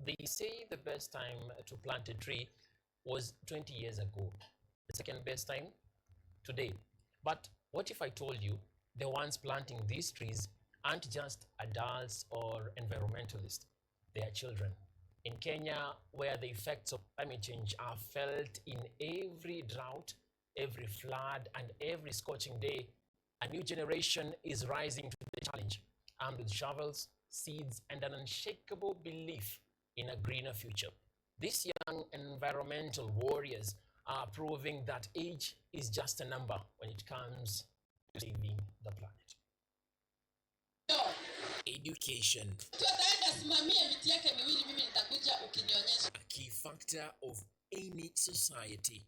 They say the best time to plant a tree was 20 years ago. The second best time, today. But what if I told you the ones planting these trees aren't just adults or environmentalists, they are children? In Kenya, where the effects of climate change are felt in every drought, every flood, and every scorching day, a new generation is rising to the challenge, armed with shovels, seeds, and an unshakable belief in a greener future. These young environmental warriors are proving that age is just a number when it comes to saving the planet. Education, a key factor of any society.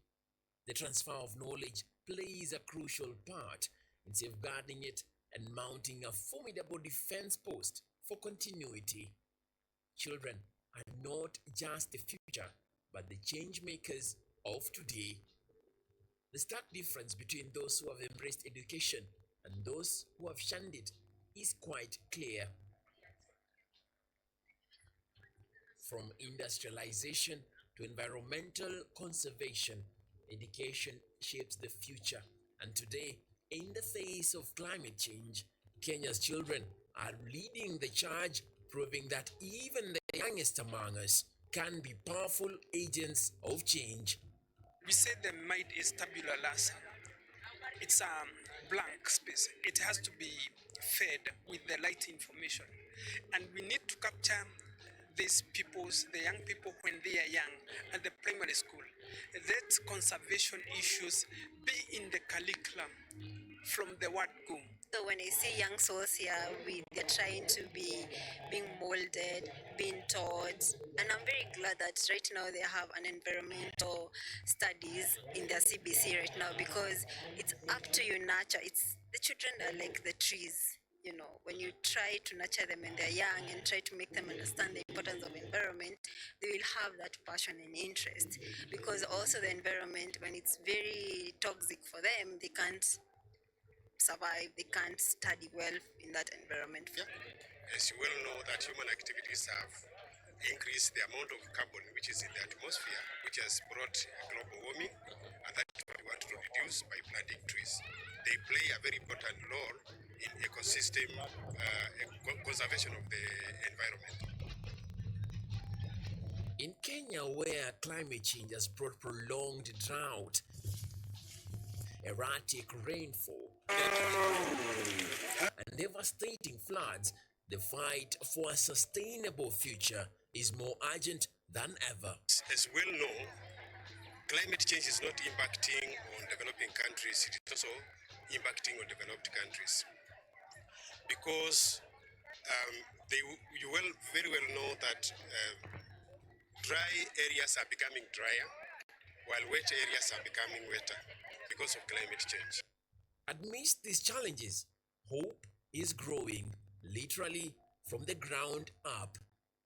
The transfer of knowledge plays a crucial part in safeguarding it and mounting a formidable defense post for continuity. Children are not just the future, but the change makers of today. The stark difference between those who have embraced education and those who have shunned it is quite clear. From industrialization to environmental conservation, education shapes the future. And today, in the face of climate change, Kenya's children are leading the charge, proving that even the youngest among us can be powerful agents of change. We say the mind is tabula rasa. It's a blank space. It has to be fed with the right information. And we need to capture these peoples, the young people when they are young at the primary school. Let conservation issues be in the curriculum from the word go. So when I see young souls here, they're trying to be being molded, being taught, and I'm very glad that right now they have an environmental studies in their CBC right now, because it's up to you nurture. It's the children are like the trees. You know, when you try to nurture them when they're young and try to make them understand the importance of environment, they will have that passion and interest. Because also the environment, when it's very toxic for them, they can't survive, they can't study well in that environment. As you well know, that human activities have increased the amount of carbon which is in the atmosphere, which has brought global warming, and that's what we want to reduce by planting trees. They play a very important role in ecosystem conservation of the environment. In Kenya, where climate change has brought prolonged drought, erratic rainfall, and devastating floods, the fight for a sustainable future is more urgent than ever. As we well know, climate change is not impacting on developing countries, it is also impacting on developed countries. Because you very well know that dry areas are becoming drier, while wet areas are becoming wetter because of climate change. Amidst these challenges, hope is growing, literally from the ground up.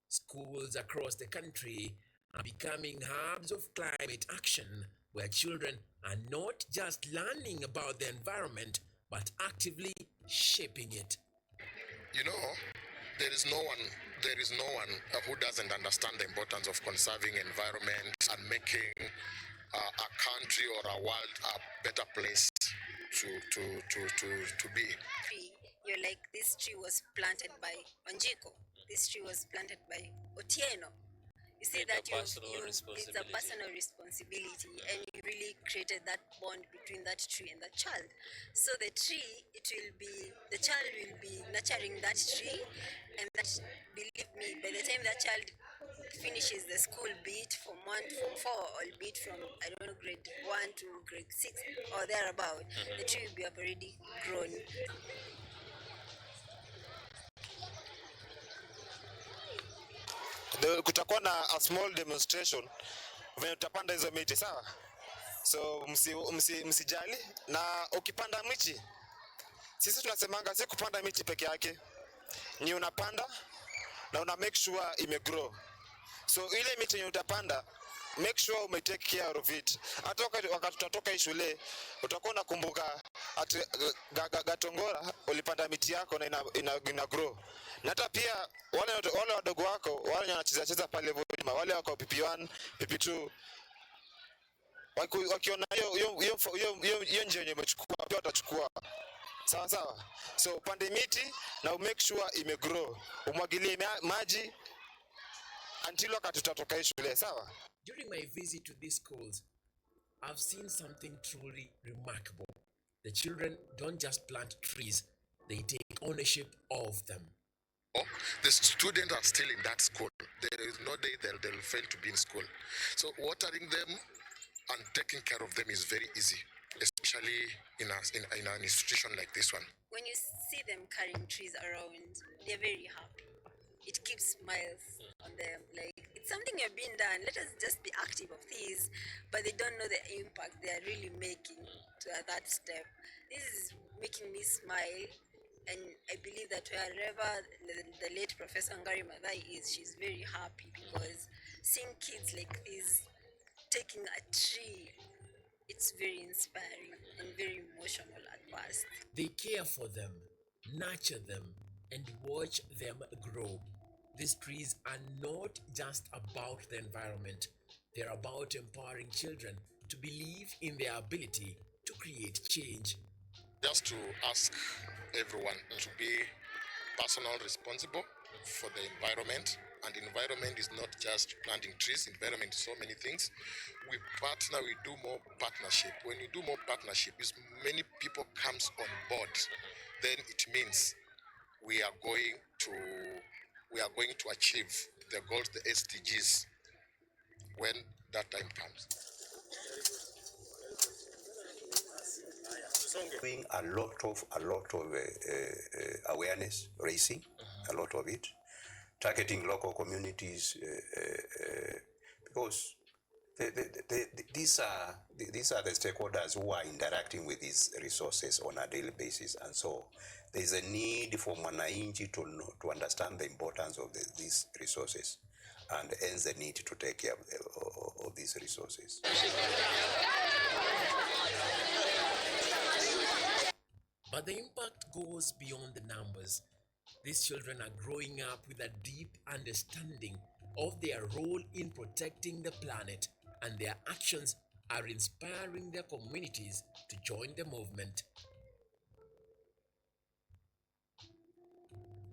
Schools across the country are becoming hubs of climate action, where children are not just learning about the environment, but actively shaping it. You know, there is no one who doesn't understand the importance of conserving environment and making a country or a world a better place to be. You're like, this tree was planted by Wanjiko. This tree was planted by Otieno. You see that it's a personal responsibility, and you really created that bond between that tree and the child. So the child will be nurturing that tree, and that, believe me, by the time that child finishes the school, be it from 1 to 4, or be it from, I don't know, grade 1 to grade 6 or thereabout, the tree will be already grown. Kutakuwa na a small demonstration venye tutapanda hizo miti, sawa? So msijali, na ukipanda miti, sisi tunasemanga si kupanda miti peke yake, ni unapanda na una make sure imegrow. So ile miti yenye utapanda make sure ume take care of it. Hata wakati utatoka hii shule utakuwa unakumbuka ati Gatongora ulipanda miti yako na ina grow. Na hata pia wale wadogo wako wale wanacheza pale nyuma, wale wako PP1, PP2 wakiona hiyo njia yenye umechukua pia watachukua. Sawa sawa. So pande miti na make sure ime grow. Umwagilie maji until wakati tutatoka shule, sawa? During my visit to these schools, I've seen something truly remarkable. The children don't just plant trees, they take ownership of them. The students are still in that school. There is no day they'll fail to be in school. So watering them and taking care of them is very easy, especially in an institution like this one. When you see them carrying trees around, they're very happy. It keeps smiles on them. Like, it's something you're being done. Let us just be active of this, but they don't know the impact they are really making to that step. This is making me smile, and I believe that wherever the late Professor Ngari Madai is, she's very happy, because seeing kids like this taking a tree, it's very inspiring and very emotional at first. They care for them, nurture them, and watch them grow. These trees are not just about the environment, they're about empowering children to believe in their ability to create change. Just to ask everyone to be personally responsible for the environment. And environment is not just planting trees. Environment is so many things. We partner, we do more partnership. When you do more partnership, if many people comes on board, then it means we are going to achieve the goals, the SDGs, when that time comes. Doing a lot of awareness raising, a lot of it, targeting local communities, because these are the stakeholders who are interacting with these resources on a daily basis, and so there is a need for Mwananchi to understand the importance of these resources, and hence the need to take care of these resources. But the impact goes beyond the numbers. These children are growing up with a deep understanding of their role in protecting the planet, and their actions are inspiring their communities to join the movement.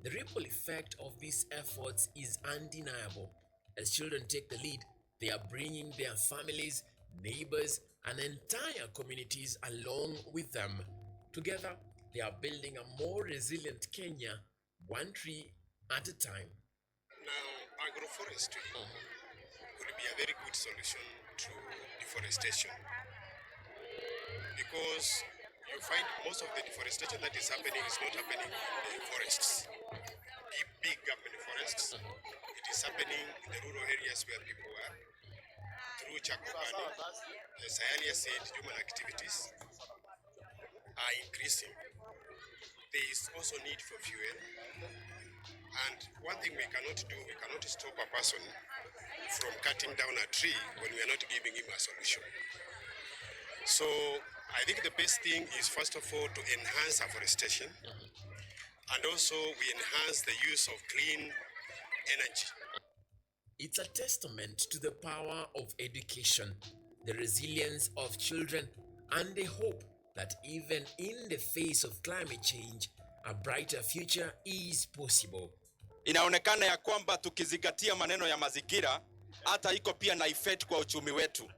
The ripple effect of these efforts is undeniable. As children take the lead, they are bringing their families, neighbors, and entire communities along with them. Together, they are building a more resilient Kenya, one tree at a time. Now, agroforestry could be a very good solution to deforestation, because you find most of the deforestation that is happening is not happening in the forests, big urban forests. It is happening in the rural areas where people are. Through charcoal burning, as I earlier said, human activities are increasing. There is also need for fuel. And one thing we cannot do, we cannot stop a person from cutting down a tree when we are not giving him a solution. So I think the best thing is, first of all, to enhance afforestation, and also we enhance the use of clean energy. It's a testament to the power of education, the resilience of children, and the hope that even in the face of climate change, a brighter future is possible. Inaonekana ya kwamba tukizingatia maneno ya mazingira, hata iko pia na effect kwa uchumi wetu.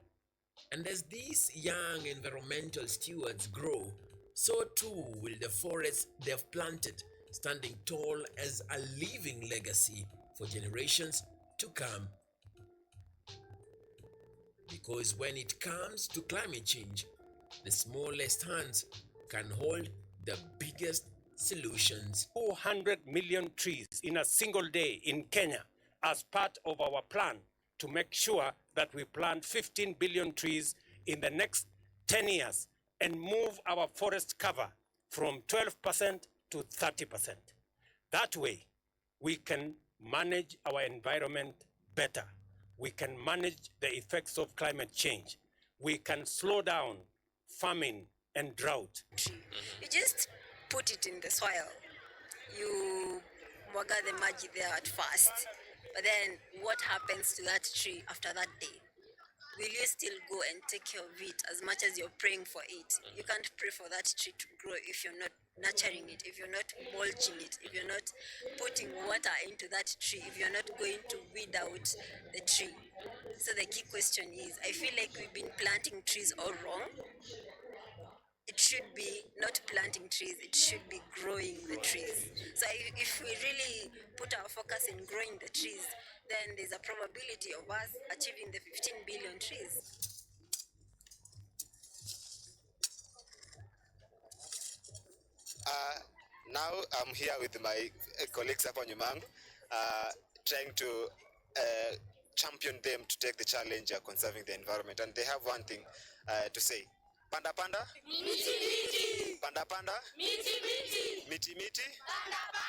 And as these young environmental stewards grow, so too will the forests they've planted, standing tall as a living legacy for generations to come. Because when it comes to climate change, the smallest hands can hold the biggest solutions. 200 million trees in a single day in Kenya as part of our plan to make sure that we plant 15 billion trees in the next 10 years and move our forest cover from 12% to 30%. That way, we can manage our environment better we can manage the effects of climate change. We can slow down famine and drought. You just put it in the soil. You water the maji there at first. But then what happens to that tree after that day? Will you still go and take care of it as much as you're praying for it? You can't pray for that tree to grow if you're not nurturing it, if you're not mulching it, if you're not putting water into that tree, if you're not going to weed out the tree. So the key question is, I feel like we've been planting trees all wrong. It should be not planting trees, it should be growing the trees. So if we really put our focus in growing the trees, then there's a probability of us achieving the 15 billion trees. Now I'm here with my colleagues hapa nyuma yangu, trying to champion them to take the challenge of conserving the environment, and they have one thing to say. Panda panda, miti miti. Panda panda, miti miti. Miti miti. Panda panda.